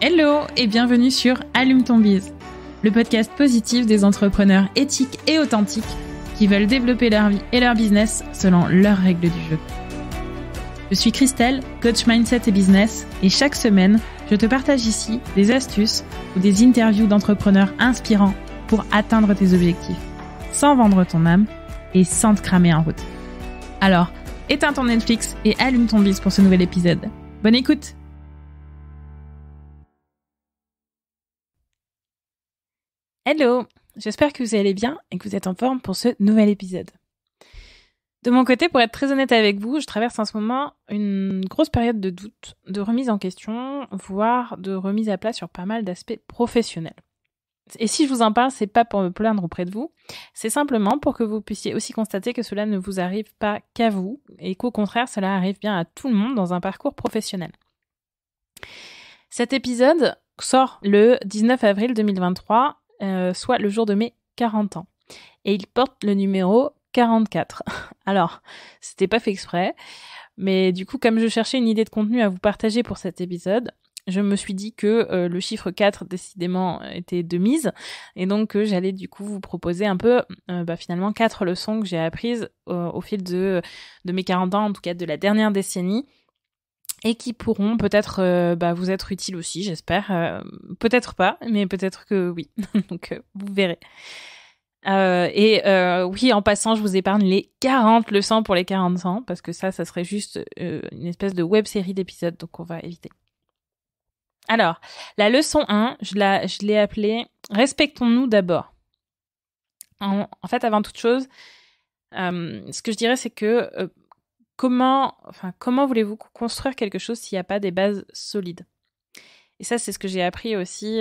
Hello et bienvenue sur Allume ton biz, le podcast positif des entrepreneurs éthiques et authentiques qui veulent développer leur vie et leur business selon leurs règles du jeu. Je suis Christelle, coach mindset et business, et chaque semaine, je te partage ici des astuces ou des interviews d'entrepreneurs inspirants pour atteindre tes objectifs, sans vendre ton âme et sans te cramer en route. Alors, éteins ton Netflix et allume ton biz pour ce nouvel épisode. Bonne écoute! Hello, j'espère que vous allez bien et que vous êtes en forme pour ce nouvel épisode. De mon côté, pour être très honnête avec vous, je traverse en ce moment une grosse période de doute, de remise en question, voire de remise à plat sur pas mal d'aspects professionnels. Et si je vous en parle, c'est pas pour me plaindre auprès de vous, c'est simplement pour que vous puissiez aussi constater que cela ne vous arrive pas qu'à vous et qu'au contraire, cela arrive bien à tout le monde dans un parcours professionnel. Cet épisode sort le 19 avril 2023, soit le jour de mes 40 ans. Et il porte le numéro 44. Alors, c'était pas fait exprès, mais du coup, comme je cherchais une idée de contenu à vous partager pour cet épisode, je me suis dit que le chiffre 4, décidément, était de mise, et donc que j'allais du coup vous proposer un peu, finalement, 4 leçons que j'ai apprises au fil de mes 40 ans, en tout cas de la dernière décennie, et qui pourront peut-être vous être utiles aussi, j'espère. Peut-être pas, mais peut-être que oui. Donc, vous verrez. Oui, en passant, je vous épargne les 40 leçons pour les 40 ans, parce que ça serait juste une espèce de web-série d'épisodes, donc on va éviter. Alors, la leçon 1, je l'ai appelée « Respectons-nous d'abord ». En fait, avant toute chose, ce que je dirais, c'est que comment voulez-vous construire quelque chose s'il n'y a pas des bases solides ? Et ça, c'est ce que j'ai appris aussi,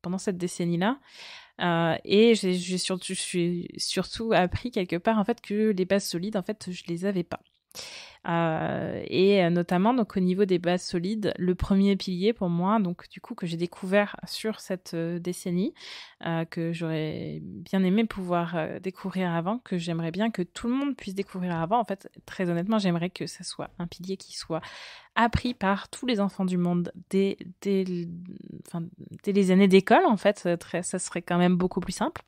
pendant cette décennie-là. Et j'ai surtout appris quelque part, en fait, que les bases solides, en fait, je les avais pas. Et notamment, donc, au niveau des bases solides, le premier pilier pour moi, donc, du coup, que j'ai découvert sur cette décennie, que j'aurais bien aimé pouvoir découvrir avant, que j'aimerais bien que tout le monde puisse découvrir avant. En fait, très honnêtement, j'aimerais que ça soit un pilier qui soit appris par tous les enfants du monde dès les années d'école, en fait. Ça serait quand même beaucoup plus simple.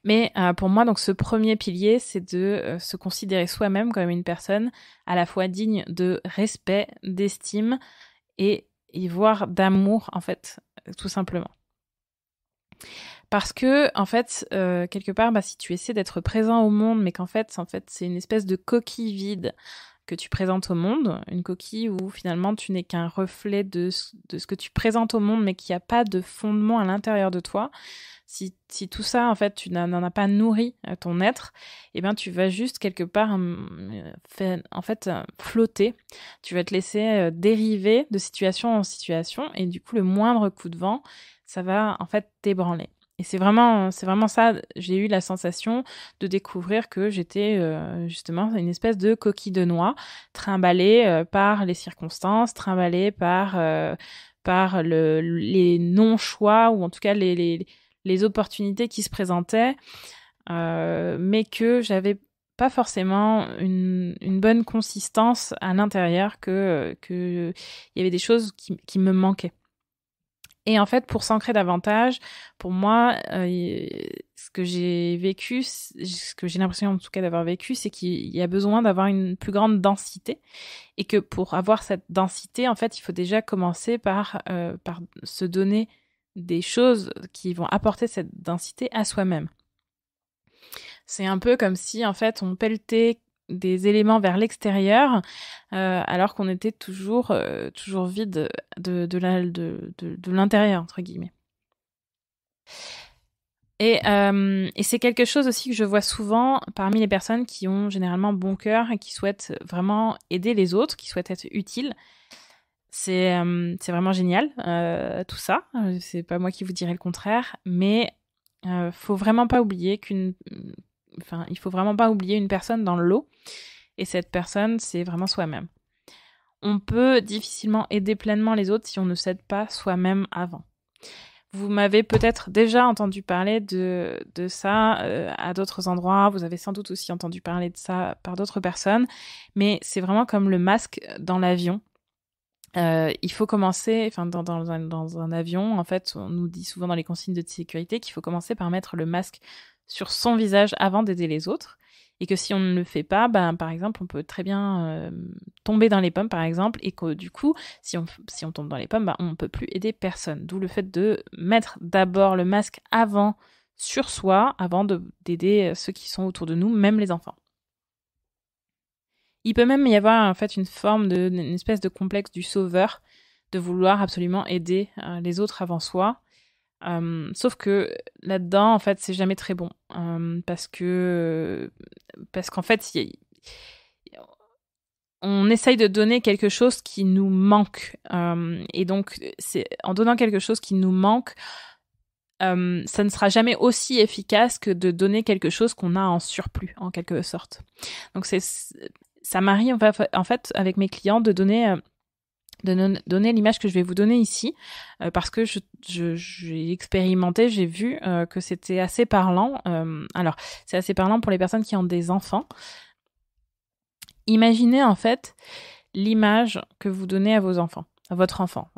Mais pour moi, donc, ce premier pilier, c'est de se considérer soi-même comme une personne à la fois digne de respect, d'estime et voire d'amour, en fait, tout simplement. Parce que, en fait, quelque part, si tu essaies d'être présent au monde, mais qu'en fait, c'est une espèce de coquille vide que tu présentes au monde, une coquille où finalement tu n'es qu'un reflet de ce que tu présentes au monde, mais qu'il n'y a pas de fondement à l'intérieur de toi. Si tout ça, en fait, tu n'en as pas nourri ton être, eh bien, tu vas juste quelque part flotter. Tu vas te laisser dériver de situation en situation, et du coup, le moindre coup de vent, ça va en fait t'ébranler. Et c'est vraiment ça, j'ai eu la sensation de découvrir que j'étais justement une espèce de coquille de noix, trimballée par les circonstances, trimballée par les non-choix, ou en tout cas les opportunités qui se présentaient, mais que j'avais pas forcément une bonne consistance à l'intérieur, que il y avait des choses qui me manquaient. Et en fait, pour s'ancrer davantage, pour moi, ce que j'ai vécu, ce que j'ai l'impression en tout cas d'avoir vécu, c'est qu'il y a besoin d'avoir une plus grande densité, et que pour avoir cette densité, en fait, il faut déjà commencer par se donner des choses qui vont apporter cette densité à soi-même. C'est un peu comme si, en fait, on pelletait des éléments vers l'extérieur, alors qu'on était toujours vide de l'intérieur, entre guillemets. Et c'est quelque chose aussi que je vois souvent parmi les personnes qui ont généralement bon cœur et qui souhaitent vraiment aider les autres, qui souhaitent être utiles. C'est vraiment génial, tout ça. C'est pas moi qui vous dirai le contraire, mais faut vraiment pas oublier il faut vraiment pas oublier une personne dans le lot, et cette personne, c'est vraiment soi-même. On peut difficilement aider pleinement les autres si on ne s'aide pas soi-même avant. Vous m'avez peut-être déjà entendu parler de ça à d'autres endroits, vous avez sans doute aussi entendu parler de ça par d'autres personnes, mais c'est vraiment comme le masque dans l'avion. il faut commencer, enfin dans un avion, en fait, on nous dit souvent dans les consignes de sécurité qu'il faut commencer par mettre le masque sur son visage avant d'aider les autres. Et que si on ne le fait pas, par exemple, on peut très bien tomber dans les pommes, par exemple, et que du coup, si on tombe dans les pommes, on ne peut plus aider personne. D'où le fait de mettre d'abord le masque sur soi, avant d'aider ceux qui sont autour de nous, même les enfants. Il peut même y avoir en fait une espèce de complexe du sauveur, de vouloir absolument aider les autres avant soi. Sauf que là-dedans, en fait, c'est jamais très bon. Parce qu'en fait, on essaye de donner quelque chose qui nous manque. Et donc, en donnant quelque chose qui nous manque, ça ne sera jamais aussi efficace que de donner quelque chose qu'on a en surplus, en quelque sorte. Donc, ça m'arrive en fait avec mes clients de donner l'image que je vais vous donner ici, parce que j'ai expérimenté, j'ai vu que c'était assez parlant. Alors, c'est assez parlant pour les personnes qui ont des enfants. Imaginez en fait l'image que vous donnez à vos enfants, à votre enfant.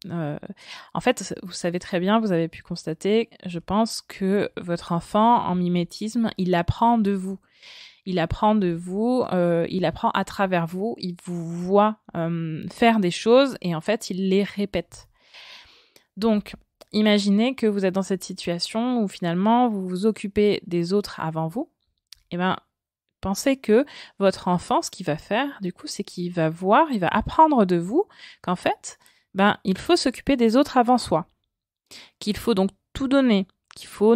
En fait, vous savez très bien, vous avez pu constater, je pense, que votre enfant, en mimétisme, il apprend de vous. Il apprend de vous, il apprend à travers vous, il vous voit faire des choses et en fait, il les répète. Donc, imaginez que vous êtes dans cette situation où finalement, vous vous occupez des autres avant vous. Eh bien, pensez que votre enfant, ce qu'il va faire, du coup, c'est qu'il va voir, il va apprendre de vous qu'en fait, il faut s'occuper des autres avant soi. Qu'il faut donc tout donner. Qu'il faut,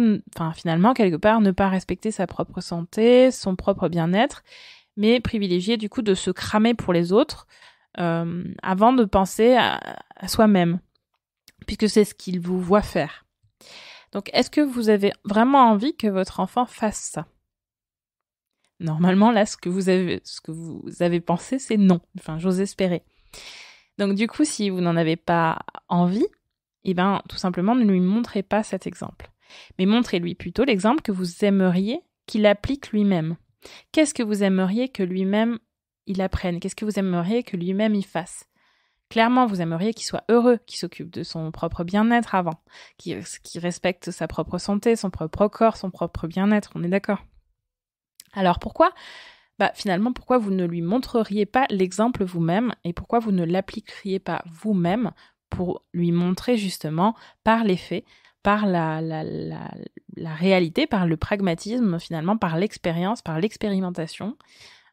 finalement, quelque part, ne pas respecter sa propre santé, son propre bien-être, mais privilégier, du coup, de se cramer pour les autres avant de penser à soi-même, puisque c'est ce qu'il vous voit faire. Donc, est-ce que vous avez vraiment envie que votre enfant fasse ça ? Normalement, là, ce que vous avez pensé, c'est non. Enfin, j'ose espérer. Donc, du coup, si vous n'en avez pas envie, tout simplement, ne lui montrez pas cet exemple. Mais montrez-lui plutôt l'exemple que vous aimeriez qu'il applique lui-même. Qu'est-ce que vous aimeriez que lui-même il apprenne ? Qu'est-ce que vous aimeriez que lui-même il fasse ? Clairement, vous aimeriez qu'il soit heureux, qu'il s'occupe de son propre bien-être avant, qu'il respecte sa propre santé, son propre corps, son propre bien-être, on est d'accord ? Alors pourquoi ? Finalement, pourquoi vous ne lui montreriez pas l'exemple vous-même et pourquoi vous ne l'appliqueriez pas vous-même pour lui montrer justement par les faits, par la réalité, par le pragmatisme finalement, par l'expérience, par l'expérimentation,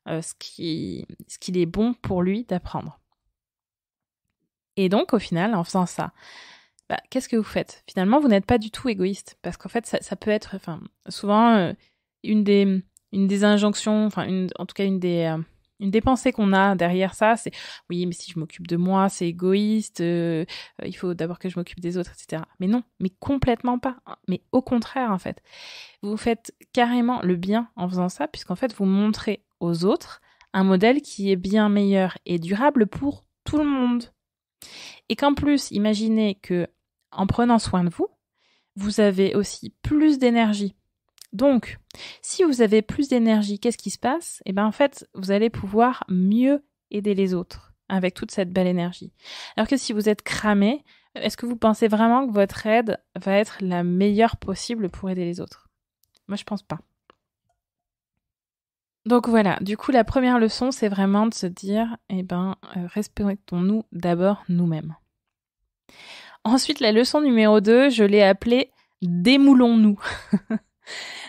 ce qu'il est bon pour lui d'apprendre. Et donc au final, en faisant ça, qu'est-ce que vous faites ? Finalement, vous n'êtes pas du tout égoïste parce qu'en fait, ça peut être souvent une des injonctions, en tout cas une des pensées qu'on a derrière ça, c'est oui, mais si je m'occupe de moi, c'est égoïste, il faut d'abord que je m'occupe des autres, etc. Mais non, mais complètement pas. Mais au contraire, en fait. Vous faites carrément le bien en faisant ça, puisqu'en fait, vous montrez aux autres un modèle qui est bien meilleur et durable pour tout le monde. Et qu'en plus, imaginez que en prenant soin de vous, vous avez aussi plus d'énergie. Donc, si vous avez plus d'énergie, qu'est-ce qui se passe ? En fait, vous allez pouvoir mieux aider les autres avec toute cette belle énergie. Alors que si vous êtes cramé, est-ce que vous pensez vraiment que votre aide va être la meilleure possible pour aider les autres ? Moi, je pense pas. Donc voilà, du coup, la première leçon, c'est vraiment de se dire, respectons-nous d'abord nous-mêmes. Ensuite, la leçon numéro 2, je l'ai appelée « Démoulons-nous ».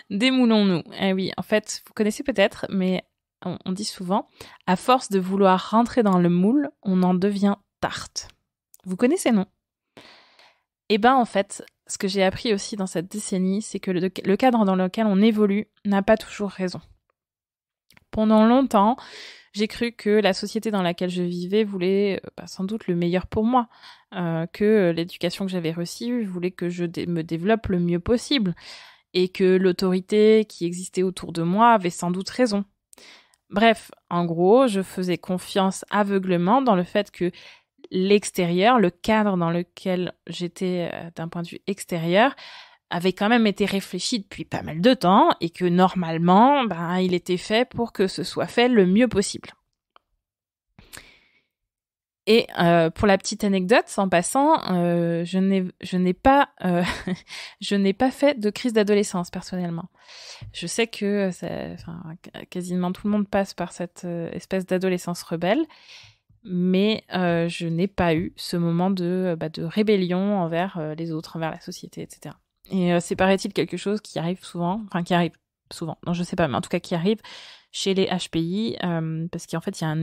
Démoulons-nous. Eh oui, en fait, vous connaissez peut-être, mais on dit souvent, à force de vouloir rentrer dans le moule, on en devient tarte. Vous connaissez, non ? En fait, ce que j'ai appris aussi dans cette décennie, c'est que le cadre dans lequel on évolue n'a pas toujours raison. Pendant longtemps, j'ai cru que la société dans laquelle je vivais voulait sans doute le meilleur pour moi, que l'éducation que j'avais reçue voulait que je me développe le mieux possible, et que l'autorité qui existait autour de moi avait sans doute raison. Bref, en gros, je faisais confiance aveuglément dans le fait que l'extérieur, le cadre dans lequel j'étais d'un point de vue extérieur, avait quand même été réfléchi depuis pas mal de temps et que normalement, il était fait pour que ce soit fait le mieux possible. Et pour la petite anecdote, en passant, je n'ai pas je n'ai pas fait de crise d'adolescence personnellement. Je sais que quasiment tout le monde passe par cette espèce d'adolescence rebelle, mais je n'ai pas eu ce moment de rébellion envers les autres, envers la société, etc. Et c'est, paraît-il, quelque chose qui arrive souvent, non je sais pas, mais en tout cas qui arrive chez les HPI, parce qu'en fait il y a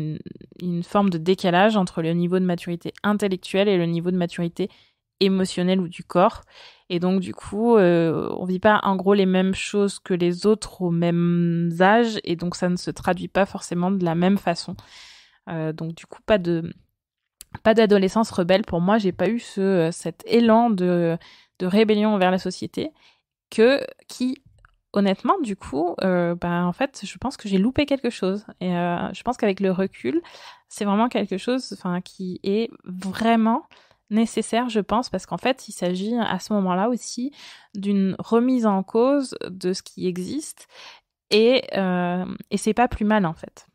une forme de décalage entre le niveau de maturité intellectuelle et le niveau de maturité émotionnelle ou du corps. Et donc du coup, on vit pas en gros les mêmes choses que les autres au même âge, et donc ça ne se traduit pas forcément de la même façon. Donc du coup, pas d'adolescence rebelle pour moi. J'ai pas eu cet élan de rébellion vers la société qui honnêtement, du coup, en fait, je pense que j'ai loupé quelque chose. Et je pense qu'avec le recul, c'est vraiment quelque chose, qui est vraiment nécessaire, je pense, parce qu'en fait, il s'agit à ce moment-là aussi d'une remise en cause de ce qui existe, et c'est pas plus mal en fait,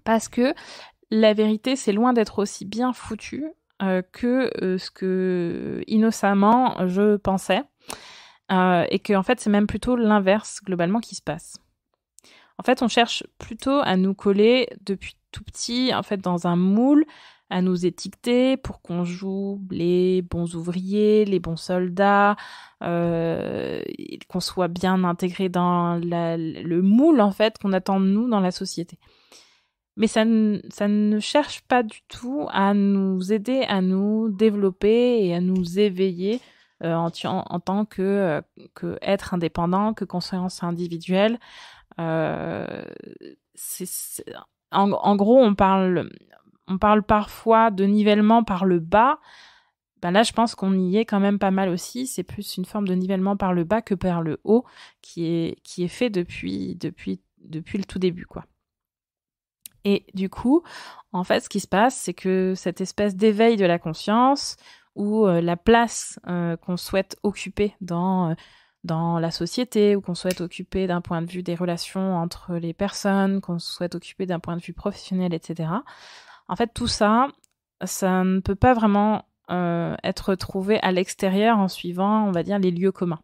parce que la vérité, c'est loin d'être aussi bien foutu que ce que innocemment je pensais. Et que en fait c'est même plutôt l'inverse globalement qui se passe. En fait, on cherche plutôt à nous coller depuis tout petit, en fait, dans un moule, à nous étiqueter pour qu'on joue les bons ouvriers, les bons soldats, qu'on soit bien intégré dans le moule en fait qu'on attend de nous dans la société. Mais ça ne cherche pas du tout à nous aider à nous développer et à nous éveiller en tant que être indépendant, que conscience individuelle. En gros, on parle parfois de nivellement par le bas. Là, je pense qu'on y est quand même pas mal aussi. C'est plus une forme de nivellement par le bas que par le haut qui est fait depuis le tout début, quoi. Et du coup, en fait, ce qui se passe, c'est que cette espèce d'éveil de la conscience, ou la place qu'on souhaite occuper dans la société, ou qu'on souhaite occuper d'un point de vue des relations entre les personnes, qu'on souhaite occuper d'un point de vue professionnel, etc. En fait, tout ça, ça ne peut pas vraiment être trouvé à l'extérieur en suivant, on va dire, les lieux communs.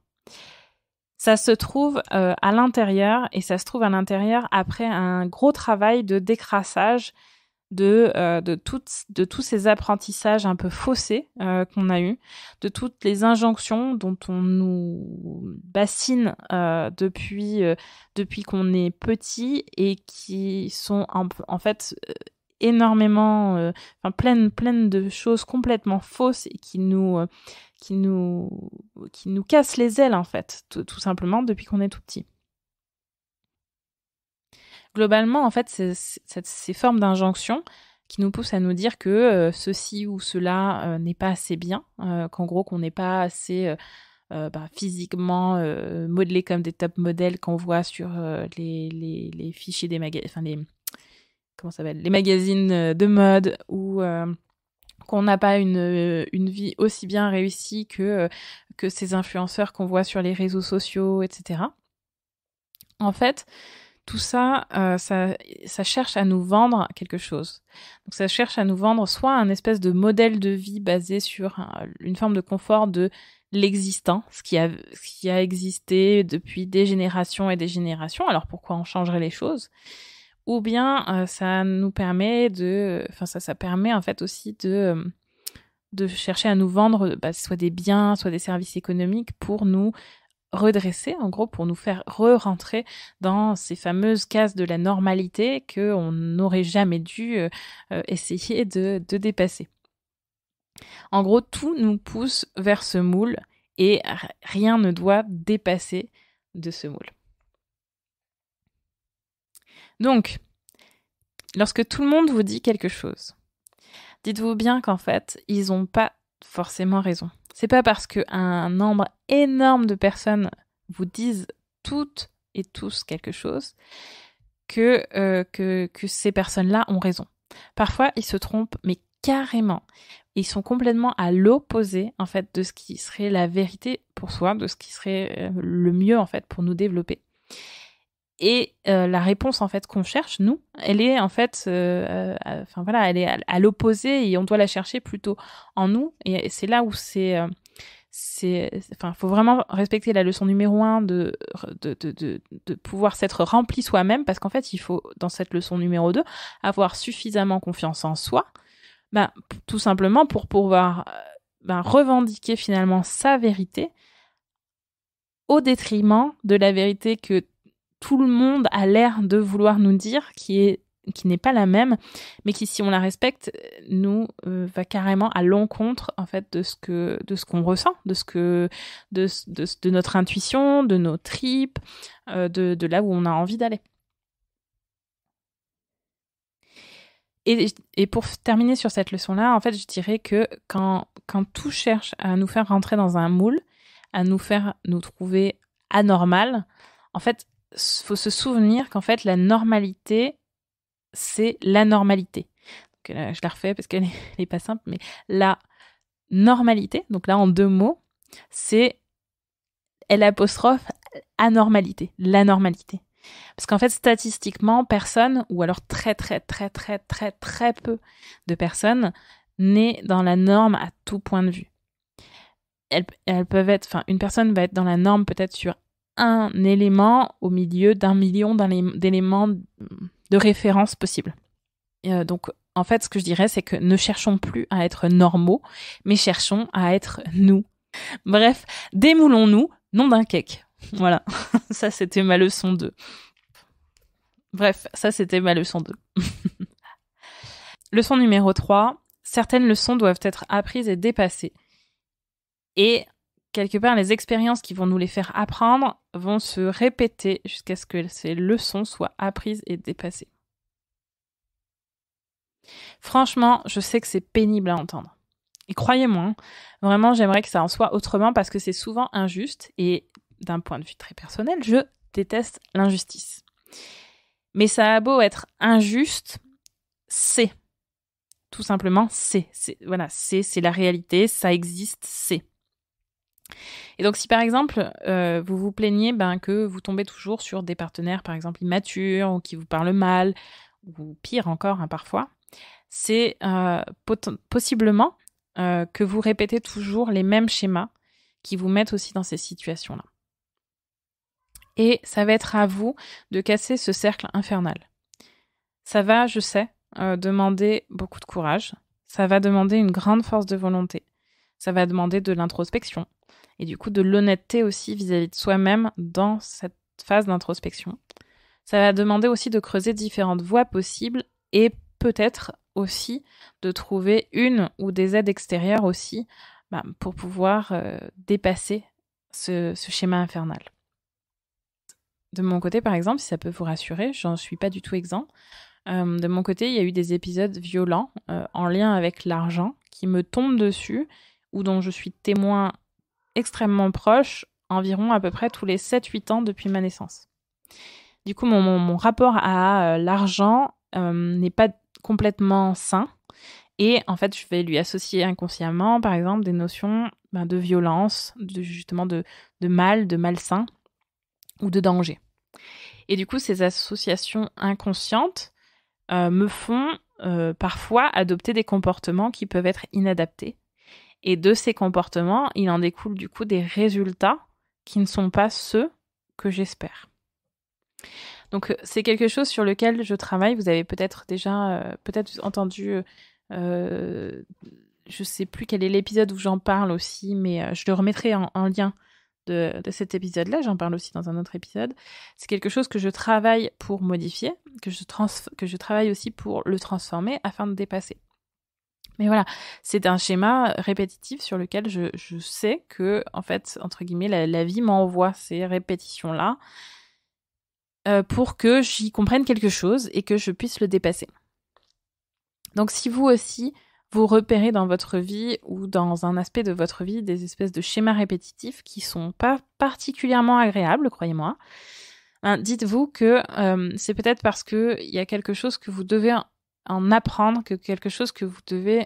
Ça se trouve à l'intérieur, et ça se trouve à l'intérieur après un gros travail de décrassage de tous ces apprentissages un peu faussés qu'on a eus, de toutes les injonctions dont on nous bassine depuis qu'on est petit, et qui sont en fait énormément, pleines de choses complètement fausses, et qui nous cassent les ailes en fait, tout simplement depuis qu'on est tout petit. Globalement, en fait, c'est ces formes d'injonction qui nous poussent à nous dire que ceci ou cela n'est pas assez bien, qu'en gros, qu'on n'est pas assez physiquement modelé comme des top modèles qu'on voit sur les fichiers des magazines, les magazines de mode, ou qu'on n'a pas une vie aussi bien réussie que ces influenceurs qu'on voit sur les réseaux sociaux, etc. En fait, tout ça, ça cherche à nous vendre quelque chose. Donc ça cherche à nous vendre soit un espèce de modèle de vie basé sur une forme de confort de l'existant, ce qui a existé depuis des générations et des générations. Alors pourquoi on changerait les choses ? Ou bien ça nous permet ça permet en fait aussi de chercher à nous vendre soit des biens, soit des services économiques pour nous redresser, en gros, pour nous faire re-rentrer dans ces fameuses cases de la normalité qu'on n'aurait jamais dû essayer de dépasser. En gros, tout nous pousse vers ce moule, et rien ne doit dépasser de ce moule. Donc, lorsque tout le monde vous dit quelque chose, dites-vous bien qu'en fait, ils n'ont pas forcément raison. C'est pas parce qu'un nombre énorme de personnes vous disent toutes et tous quelque chose que ces personnes-là ont raison. Parfois, ils se trompent, mais carrément. Ils sont complètement à l'opposé, en fait, de ce qui serait la vérité pour soi, de ce qui serait le mieux, en fait, pour nous développer. Et la réponse en fait qu'on cherche, nous, elle est en fait, elle est à l'opposé et on doit la chercher plutôt en nous. Et c'est là où faut vraiment respecter la leçon numéro 1 de pouvoir s'être rempli soi-même, parce qu'en fait, il faut, dans cette leçon numéro 2, avoir suffisamment confiance en soi, tout simplement pour pouvoir revendiquer finalement sa vérité au détriment de la vérité que tout le monde a l'air de vouloir nous dire, qui n'est pas la même, mais qui, si on la respecte, nous va carrément à l'encontre en fait de ce qu'on ressent, de notre intuition, de nos tripes, de là où on a envie d'aller. Et pour terminer sur cette leçon-là, en fait, je dirais que quand tout cherche à nous faire rentrer dans un moule, à nous faire nous trouver anormal, en fait, faut se souvenir qu'en fait, la normalité, c'est la normalité. Donc, je la refais parce qu'elle n'est pas simple, mais la normalité, donc là en 2 mots, c'est l'apostrophe anormalité, la normalité. Parce qu'en fait, statistiquement, personne, ou alors très très très très très très peu de personnes, n'est dans la norme à tout point de vue. Elles peuvent être, une personne va être dans la norme peut-être sur un élément au milieu d'1 million d'éléments de référence possibles. Donc, en fait, ce que je dirais, c'est que ne cherchons plus à être normaux, mais cherchons à être nous. Bref, démoulons-nous, nom d'un cake. Voilà, ça c'était ma leçon 2. Bref, ça c'était ma leçon 2. Leçon numéro 3, certaines leçons doivent être apprises et dépassées. Et quelque part, les expériences qui vont nous les faire apprendre vont se répéter jusqu'à ce que ces leçons soient apprises et dépassées. Franchement, je sais que c'est pénible à entendre. Et croyez-moi, vraiment, j'aimerais que ça en soit autrement parce que c'est souvent injuste et d'un point de vue très personnel, je déteste l'injustice. Mais ça a beau être injuste, c'est. Tout simplement, c'est la réalité, ça existe, c'est. Et donc, si par exemple, vous vous plaignez que vous tombez toujours sur des partenaires, par exemple, immatures, ou qui vous parlent mal, ou pire encore, parfois, c'est possiblement que vous répétez toujours les mêmes schémas qui vous mettent aussi dans ces situations-là. Et ça va être à vous de casser ce cercle infernal. Ça va, je sais, demander beaucoup de courage. Ça va demander une grande force de volonté. Ça va demander de l'introspection. Et du coup, de l'honnêteté aussi vis-à-vis de soi-même dans cette phase d'introspection. Ça va demander aussi de creuser différentes voies possibles et peut-être aussi de trouver une ou des aides extérieures aussi pour pouvoir dépasser ce schéma infernal. De mon côté, par exemple, si ça peut vous rassurer, j'en suis pas du tout exempt. De mon côté, il y a eu des épisodes violents en lien avec l'argent qui me tombent dessus ou dont je suis témoin extrêmement proche, environ à peu près tous les 7-8 ans depuis ma naissance. Du coup, mon rapport à l'argent n'est pas complètement sain. Et en fait, je vais lui associer inconsciemment, par exemple, des notions de violence, de mal, de malsain ou de danger. Et du coup, ces associations inconscientes me font parfois adopter des comportements qui peuvent être inadaptés. Et de ces comportements, il en découle du coup des résultats qui ne sont pas ceux que j'espère. Donc c'est quelque chose sur lequel je travaille. Vous avez peut-être déjà entendu, je sais plus quel est l'épisode où j'en parle aussi, mais je le remettrai en lien de cet épisode-là. J'en parle aussi dans un autre épisode. C'est quelque chose que je travaille pour modifier, que je travaille aussi pour le transformer afin de dépasser. Mais voilà, c'est un schéma répétitif sur lequel je sais que, en fait, entre guillemets, la vie m'envoie ces répétitions-là pour que j'y comprenne quelque chose et que je puisse le dépasser. Donc si vous aussi, vous repérez dans votre vie ou dans un aspect de votre vie des espèces de schémas répétitifs qui sont pas particulièrement agréables, croyez-moi, dites-vous que c'est peut-être parce qu'il y a quelque chose que vous devez en apprendre, que quelque chose que vous devez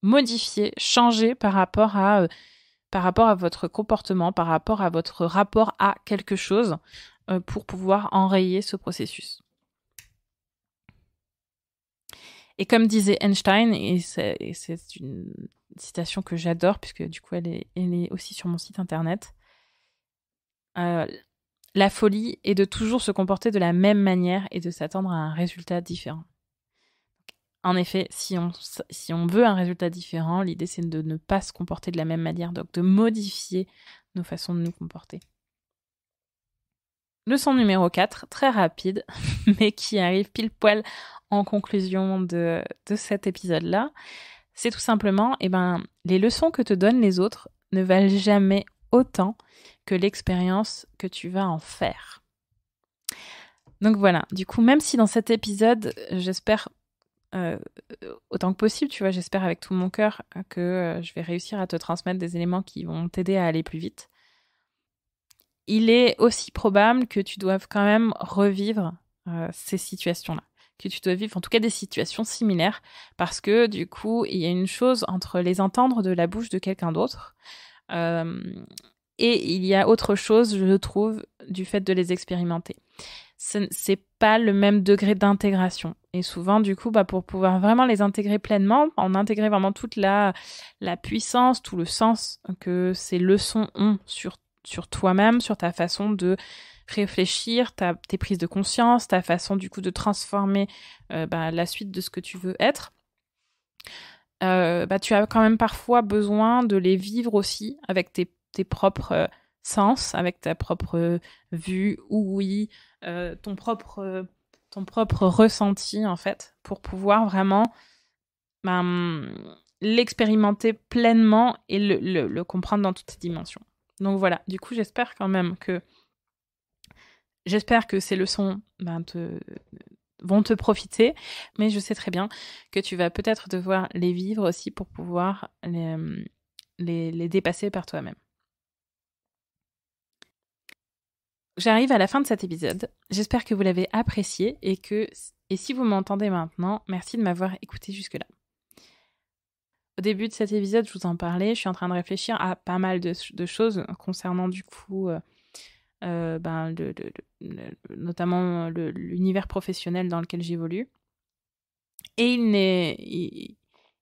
modifier, changer par rapport à votre comportement, par rapport à votre rapport à quelque chose pour pouvoir enrayer ce processus. Et comme disait Einstein, et c'est une citation que j'adore, puisque du coup elle est aussi sur mon site internet, la folie est de toujours se comporter de la même manière et de s'attendre à un résultat différent. En effet, si on veut un résultat différent, l'idée c'est de ne pas se comporter de la même manière, donc de modifier nos façons de nous comporter. Leçon numéro 4, très rapide, mais qui arrive pile poil en conclusion de cet épisode-là, c'est tout simplement, les leçons que te donnent les autres ne valent jamais autant que l'expérience que tu vas en faire. Donc voilà, du coup, même si dans cet épisode, j'espère autant que possible, tu vois, j'espère avec tout mon cœur que je vais réussir à te transmettre des éléments qui vont t'aider à aller plus vite. Il est aussi probable que tu doives quand même revivre ces situations-là, que tu dois vivre en tout cas des situations similaires, parce que du coup, il y a une chose entre les entendre de la bouche de quelqu'un d'autre, et il y a autre chose, je trouve, du fait de les expérimenter. C'est pas le même degré d'intégration. Et souvent, du coup, pour pouvoir vraiment les intégrer pleinement, en intégrer vraiment toute la puissance, tout le sens que ces leçons ont sur toi-même, sur ta façon de réfléchir, tes prises de conscience, ta façon, du coup, de transformer la suite de ce que tu veux être. Tu as quand même parfois besoin de les vivre aussi avec tes propres sens, avec ta propre vue, ouïe, ton propre ressenti, en fait, pour pouvoir vraiment l'expérimenter pleinement et le comprendre dans toutes ses dimensions. Donc voilà, du coup, j'espère que ces leçons vont te profiter, mais je sais très bien que tu vas peut-être devoir les vivre aussi pour pouvoir les dépasser par toi-même. J'arrive à la fin de cet épisode. J'espère que vous l'avez apprécié et si vous m'entendez maintenant, merci de m'avoir écouté jusque-là. Au début de cet épisode, je vous en parlais, je suis en train de réfléchir à pas mal de choses concernant du coup notamment l'univers professionnel dans lequel j'évolue. Et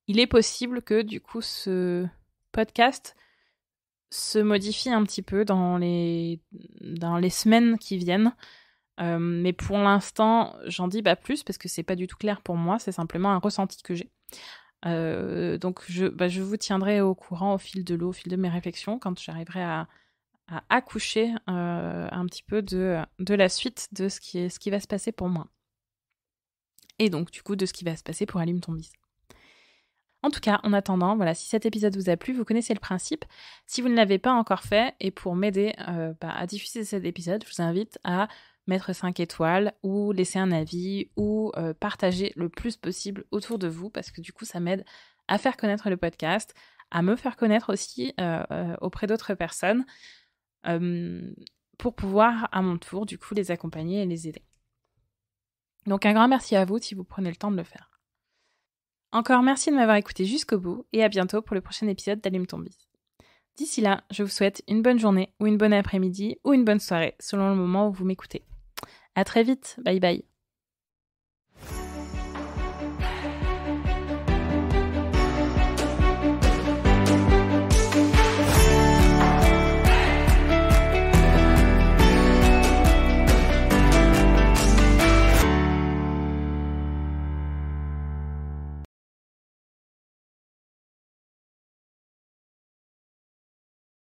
il est possible que du coup ce podcast se modifie un petit peu dans les semaines qui viennent. Mais pour l'instant, j'en dis pas plus parce que c'est pas du tout clair pour moi, c'est simplement un ressenti que j'ai. Donc je vous tiendrai au courant au fil de l'eau, au fil de mes réflexions, quand j'arriverai à accoucher un petit peu de la suite de ce qui va se passer pour moi. Et donc du coup de ce qui va se passer pour Allume ton bise. En tout cas, en attendant, voilà, si cet épisode vous a plu, vous connaissez le principe. Si vous ne l'avez pas encore fait, et pour m'aider à diffuser cet épisode, je vous invite à mettre 5 étoiles, ou laisser un avis, ou partager le plus possible autour de vous, parce que du coup, ça m'aide à faire connaître le podcast, à me faire connaître aussi auprès d'autres personnes, pour pouvoir, à mon tour, du coup, les accompagner et les aider. Donc un grand merci à vous si vous prenez le temps de le faire. Encore merci de m'avoir écouté jusqu'au bout et à bientôt pour le prochain épisode d'Allume ton bise. D'ici là, je vous souhaite une bonne journée ou une bonne après-midi ou une bonne soirée selon le moment où vous m'écoutez. À très vite, bye bye.